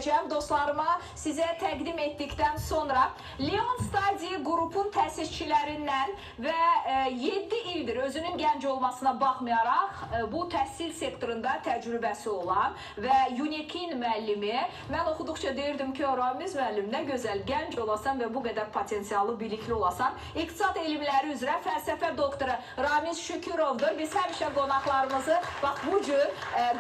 istəyəcəm dostlarıma sizə təqdim etdikdən sonra Leon Study qrupun təsisçilərindən və 7 ildir özünün gənc olmasına baxmayaraq bu təhsil sektorunda təcrübəsi olan və Unikin müəllimi. Mən oxuduqca deyirdim ki, Ramiz müəllim, nə gözəl gənc olasan və bu qədər potensialı, bilikli olasan. İqtisad elmləri üzrə fəlsəfə doktoru Ramiz Şükürovdur. Biz həmişə qonaqlarımızı bax bu cür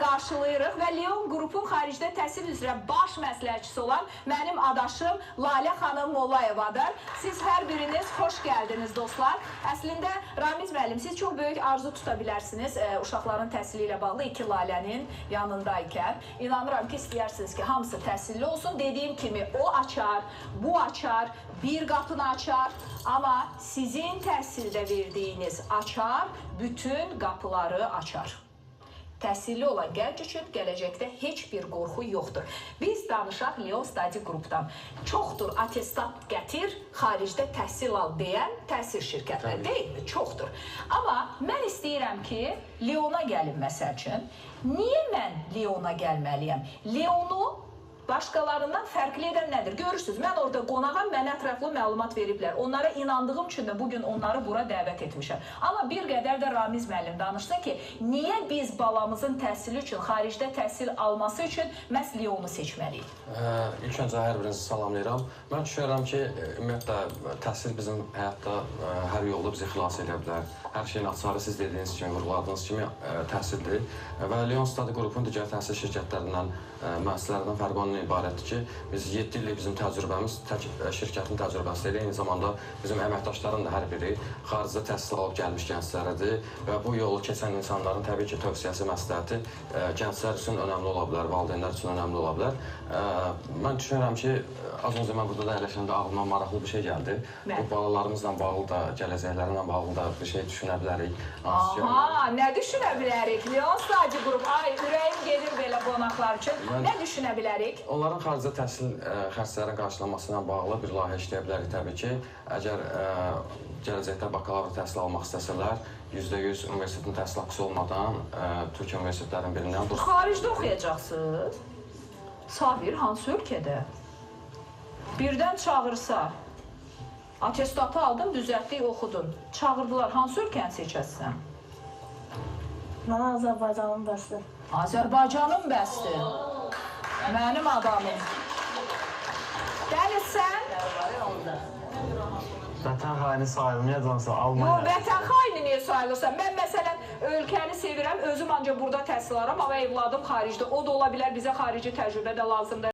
qarşılayırıq və Leon qrupun xaricdə təhsil üzrə baş məsləhətçisi olan mənim adaşım Lalə xanım Mollayevadır. Siz hər biriniz xoş gəldiniz dostlar. Əslində Ramiz müəllim, siz çox böyük arzu tuta bilərsiniz uşaqların təhsili ilə bağlı iki Lalənin yanındaykən. İnanıram ki, istəyirsiniz ki, hamısı təhsilli olsun. Dediyim kimi o açar, bu açar, bir qapını açar. Amma sizin təhsildə verdiyiniz açar bütün qapıları açar. Təhsilli olan gənc üçün gələcəkdə heç bir qorxu yoxdur. Biz danışaq Leon Study qrupdan. Çoxdur atestat gətir, xaricdə təhsil al deyən təhsil şirkətləri deyilmi? Çoxdur. Amma mən istəyirəm ki, Leona gəlin məsəl üçün. Niyə mən Leona gəlməliyəm? Leonu başqalarından fərqli edən nədir? Görürsünüz, mən orada qonağam, mənə ətraflı məlumat veriblər. Onlara inandığım üçün də bugün onları bura dəvət etmişəm. Amma bir qədər də Ramiz müəllim danışsın ki, niyə biz balamızın təhsili üçün, xaricdə təhsil alması üçün məhz Leonu seçməliyik? İlk öncə hər birinizi salamlayıram. Mən düşünürəm ki, ümumiyyətlə, təhsil bizim həyatda hər yolda bizi xilas edə bilər. Hər şeyin açarı siz dediyiniz kimi, vurguladığınız kimi təhsildir. Və Leon Study qrupun digər təhsil şirkətlərindən, müəssisələrdən fərqi ondan ibarətdir ki, biz 7 illik bizim təcrübəmiz tək şirkətin təcrübəsidir. Eyni zamanda bizim əməkdaşların da hər biri xaricdə təhsil alıb gəlmiş gənclərdir və bu yolu keçən insanların təbii ki, tövsiyəsi, məsləhəti gənclər üçün önəmli ola bilər, valideynlər üçün önəmli ola bilər. Mən düşünürəm ki, az öncə mən burada da əyləşəndə ağlıma maraqlı bir şey gəldi. Bu balalarımızla bağlı da, gələcəklərinlə bağlı da bir şey düşünə bilərik. Aha, nə düşünə bilərik? Leon Study qrup, ay, ürəyim gedir belə qonaqlar üçün. Nə düşünə bilərik? Onların xaricdə təhsil xərclərinin qarşılanması ilə bağlı bir layihə işləyə bilərik təbii ki. Əgər gələcəkdə bakalavr təhsil almaq istəsələr, %100 universitetin təhsil haqqısı olmadan Türkiyə universitetlərinin birindən... Xaricdə oxuyacaqsınız? Sabir, hansı ölkədə? Birdən çağırsa, atestatı aldın, düzəltdik, oxudun. Çağırdılar, hansı ölkəni seçəsən? Mənə Azərbaycanın bəsdir. Azərbaycanın bəsdir. Mənim adamım. Dəli sən? Vətən xaini sayılmayacaqsa Almanya... Yox, vətən xaini niyə sayılırsan? Mən məsələn ölkəni sevirəm, özüm ancaq burada təhsil alıram, amma evladım xaricdə. O da ola bilər, bizə xarici təcrübə də lazımdır.